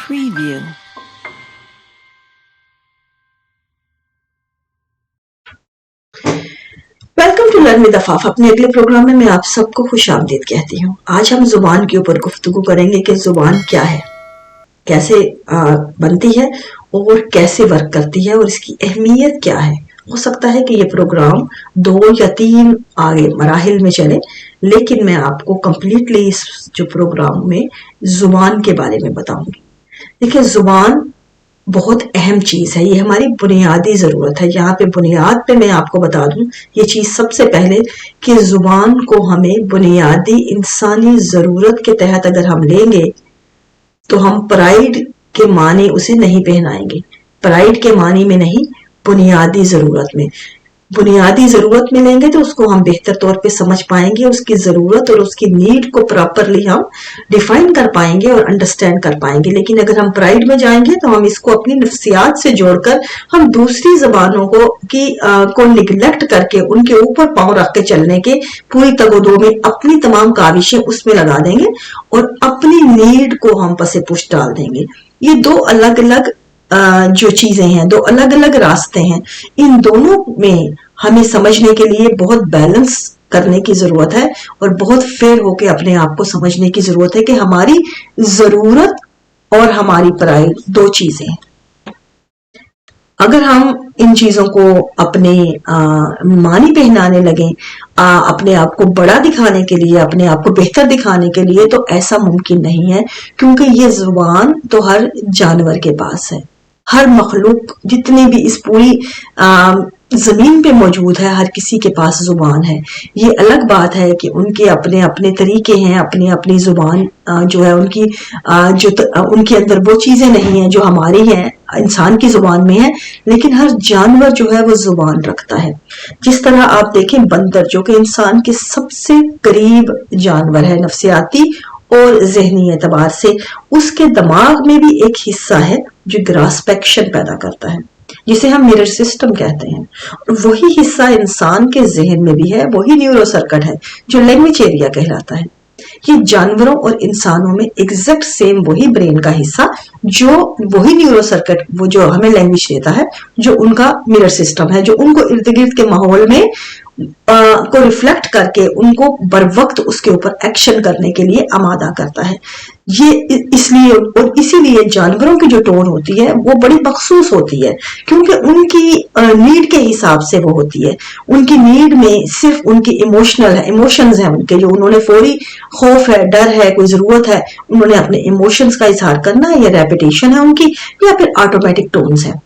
Preview. Welcome to learn with Afaf. अपने अगले programme में मैं आप सबको खुश आमदीद कहती हूँ। आज हम जुबान के ऊपर गुफ्तगू करेंगे कि जुबान क्या है, कैसे बनती है और कैसे वर्क करती है और इसकी अहमियत क्या है। हो सकता है कि ये प्रोग्राम 2 या 3 आगे मराहिल में चले, लेकिन मैं आपको कंप्लीटली इस जो प्रोग्राम में जुबान के बारे में बताऊंगी। देखिए, जुबान बहुत अहम चीज है, ये हमारी बुनियादी जरूरत है। यहाँ पे बुनियाद पे मैं आपको बता दूं ये चीज सबसे पहले कि जुबान को हमें बुनियादी इंसानी जरूरत के तहत अगर हम लेंगे तो हम प्राइड के मानी उसे नहीं पहनाएंगे। प्राइड के मानी में नहीं, बुनियादी जरूरत में। बुनियादी जरूरत में लेंगे तो उसको हम बेहतर तौर पे समझ पाएंगे, उसकी जरूरत और उसकी नीड को प्रॉपरली हम डिफाइन कर पाएंगे और अंडरस्टैंड कर पाएंगे। लेकिन अगर हम प्राइड में जाएंगे तो हम इसको अपनी नफ्सियात से जोड़कर हम दूसरी जबानों को निगलेक्ट करके उनके ऊपर पांव रख के चलने के पूरी तगोदो में अपनी तमाम काविशें उसमें लगा देंगे और अपनी नीड को हम पसे पुश डाल देंगे। ये 2 अलग अलग जो चीजें हैं, 2 अलग अलग रास्ते हैं। इन दोनों में हमें समझने के लिए बहुत बैलेंस करने की जरूरत है और बहुत फेयर होके अपने आप को समझने की जरूरत है कि हमारी जरूरत और हमारी प्राइड 2 चीजें हैं। अगर हम इन चीजों को अपने मानी पहनाने लगे, अपने आप को बड़ा दिखाने के लिए, अपने आप को बेहतर दिखाने के लिए, तो ऐसा मुमकिन नहीं है, क्योंकि ये जुबान तो हर जानवर के पास है। हर मखलूक जितने भी इस पूरी जमीन पे मौजूद है, हर किसी के पास जुबान है। ये अलग बात है कि उनके अपने अपने तरीके हैं, अपनी अपनी जुबान जो है उनकी उनके अंदर वो चीजें नहीं है जो हमारी हैं, इंसान की जुबान में है। लेकिन हर जानवर जो है वो जुबान रखता है। जिस तरह आप देखें, बंदर जो कि इंसान के सबसे करीब जानवर है नफ्सियाती और जहनी एतबार से, उसके दिमाग में भी एक हिस्सा है जो ग्रास्पेक्शन पैदा करता है, जिसे हम मिरर सिस्टम कहते हैं। और वही हिस्सा इंसान के जहन में भी है, वही न्यूरो सर्किट है जो लैंग्वेज एरिया कहलाता है। ये जानवरों और इंसानों में एग्जैक्ट सेम वही ब्रेन का हिस्सा, जो वही न्यूरो सर्किट वो जो हमें लैंग्वेज देता है, जो उनका मिरर सिस्टम है, जो उनको इर्द गिर्द के माहौल में को रिफ्लेक्ट करके उनको बर वक्त उसके ऊपर एक्शन करने के लिए आमादा करता है। ये इसलिए और इसीलिए जानवरों की जो टोन होती है वो बड़ी मखसूस होती है, क्योंकि उनकी नीड के हिसाब से वो होती है। उनकी नीड में सिर्फ उनकी इमोशंस हैं उनके, जो उन्होंने फौरी खौफ है, डर है, कोई जरूरत है, उन्होंने अपने इमोशंस का इजहार करना है, या रेपिटेशन है उनकी, या फिर ऑटोमेटिक टोन्स है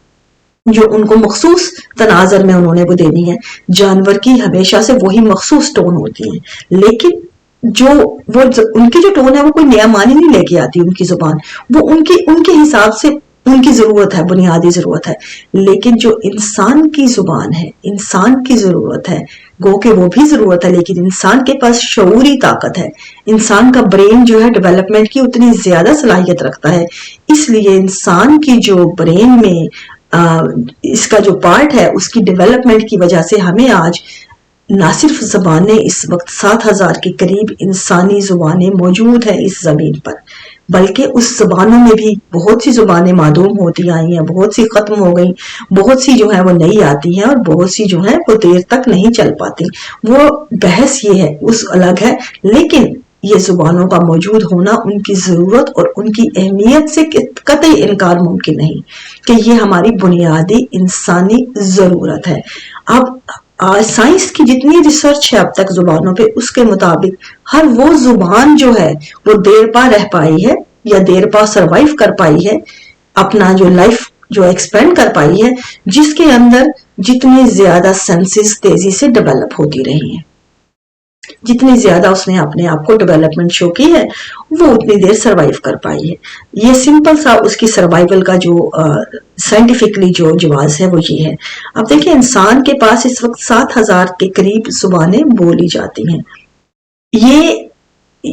जो उनको मखसूस तनाजर में उन्होंने वो देनी है। जानवर की हमेशा से वही मखसूस टोन होती है, लेकिन जो वो उनकी जो टोन है वो कोई नया मानी नहीं लेके आती उनकी जुबान, वो उनके हिसाब से उनकी जरूरत है, बुनियादी जरूरत है। लेकिन जो इंसान की जुबान है, इंसान की जरूरत है, गो के वो भी जरूरत है, लेकिन इंसान के पास शऊरी ताकत है। इंसान का ब्रेन जो है डेवलपमेंट की उतनी ज्यादा सलाहियत रखता है। इसलिए इंसान की जो ब्रेन में इसका जो पार्ट है उसकी डेवलपमेंट की वजह से हमें आज ना सिर्फ ज़बानें, इस वक्त 7000 के करीब इंसानी ज़ुबानें मौजूद हैं इस ज़मीन पर, बल्कि उस ज़बानों में भी बहुत सी ज़ुबानें मादूम होती आई हैं, बहुत सी ख़त्म हो गई, बहुत सी जो है वो नई आती हैं और बहुत सी जो है वो देर तक नहीं चल पाती। वो बहस ये है, उस अलग है। लेकिन ये जुबानों का मौजूद होना उनकी ज़रूरत और उनकी अहमियत से कतई इनकार मुमकिन नहीं, कि ये हमारी बुनियादी इंसानी ज़रूरत है। अब साइंस की जितनी रिसर्च है अब तक जुबानों पे, उसके मुताबिक हर वो जुबान जो है वो देर पा रह पाई है या देर पा सरवाइव कर पाई है, अपना जो लाइफ जो एक्सपेंड कर पाई है, जिसके अंदर जितनी ज्यादा सेंसेस तेजी से डेवलप होती रही हैं, जितनी ज्यादा उसने अपने आप को डेवलपमेंट शो की है, वो उतनी देर सरवाइव कर पाई है। ये सिंपल सा उसकी सर्वाइवल का जो साइंटिफिकली जो जवाब है वो ये है। अब देखिए, इंसान के पास इस वक्त 7000 के करीब जुबानें बोली जाती हैं। ये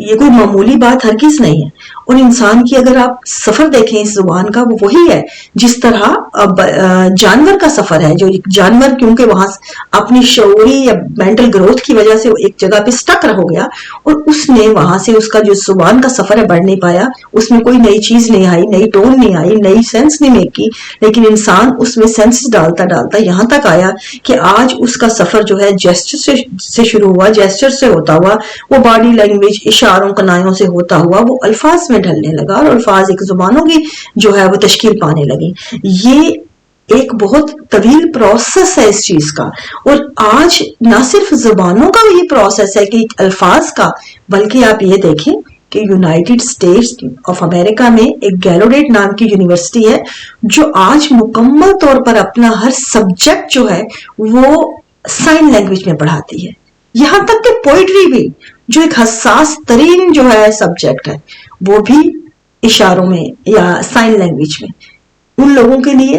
یہ کوئی معمولی بات ہرگز نہیں ہے. اور انسان کی اگر آپ سفر دیکھیں اس زبان کا وہ وہی ہے جس طرح جانور کا سفر ہے. جو جانور کیونکہ وہاں اپنی شعوری یا مینٹل گروتھ کی وجہ سے ایک جگہ پہ سٹک ہو گیا اور اس نے وہاں سے اس کا جو زبان کا سفر ہے بڑھ نہیں پایا, اس میں کوئی نئی چیز نہیں آئی, نئی ٹون نہیں آئی, نئی سینس نہیں میک کی. لیکن انسان اس میں سینس ڈالتا ڈالتا یہاں تک آیا کہ آج اس کا سفر جو ہے جیسچر سے شروع ہوا, جیسچر سے ہوتا ہوا وہ باڈی لینگویج اشاروں کنایوں سے ہوتا ہوا وہ الفاظ میں ڈھلنے لگا اور الفاظ ایک زبانوں کی جو ہے وہ تشکیل پانے لگی. یہ ایک بہت طویل پروسیس ہے اس چیز کا, اور آج نہ صرف زبانوں کا یہ پروسیس ہے کہ الفاظ کا, بلکہ آپ یہ دیکھیں کہ یونائٹڈ اسٹیٹس آف امریکہ میں ایک گیلوڈیٹ نام کی یونیورسٹی ہے جو آج مکمل طور پر اپنا ہر سبجیکٹ جو ہے وہ سائن لینگویج میں پڑھاتی ہے. یہاں تک کہ پوئٹری بھی جو ایک حساس ترین جو ہے سبجیکٹ ہے وہ بھی اشاروں میں یا سائن لینگویج میں, ان لوگوں کے لیے,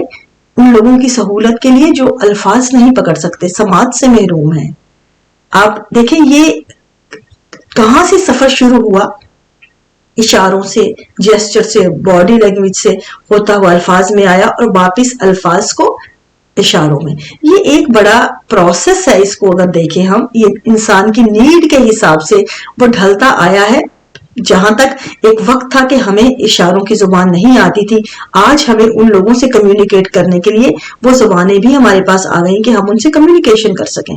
ان لوگوں کی سہولت کے لیے جو الفاظ نہیں پکڑ سکتے, سماعت سے محروم ہیں. آپ دیکھیں یہ کہاں سے سفر شروع ہوا, اشاروں سے, جیسچر سے, باڈی لینگویج سے ہوتا ہوا الفاظ میں آیا اور واپس الفاظ کو اشاروں میں. یہ ایک بڑا پروسیس ہے, اس کو اگر دیکھیں ہم, یہ انسان کی نیڈ کے حساب سے وہ ڈھلتا آیا ہے. جہاں تک ایک وقت تھا کہ ہمیں اشاروں کی زبان نہیں آتی تھی, آج ہمیں ان لوگوں سے کمیونیکیٹ کرنے کے لیے وہ زبانیں بھی ہمارے پاس آ گئیں کہ ہم ان سے کمیونیکیشن کر سکیں.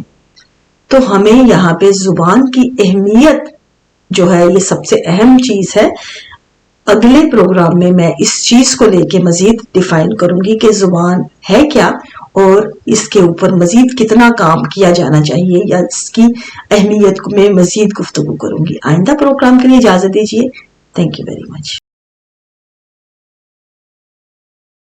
تو ہمیں یہاں پہ زبان کی اہمیت جو ہے یہ سب سے اہم چیز ہے. اگلے پروگرام میں اس چیز کو لے کے مزید ڈیفائن کروں گی کہ زبان ہے کیا اور اس کے اوپر مزید کتنا کام کیا جانا چاہیے, یا اس کی اہمیت میں مزید گفتگو کروں گی. آئندہ پروگرام کے لیے اجازت دیجیے. Thank you very much.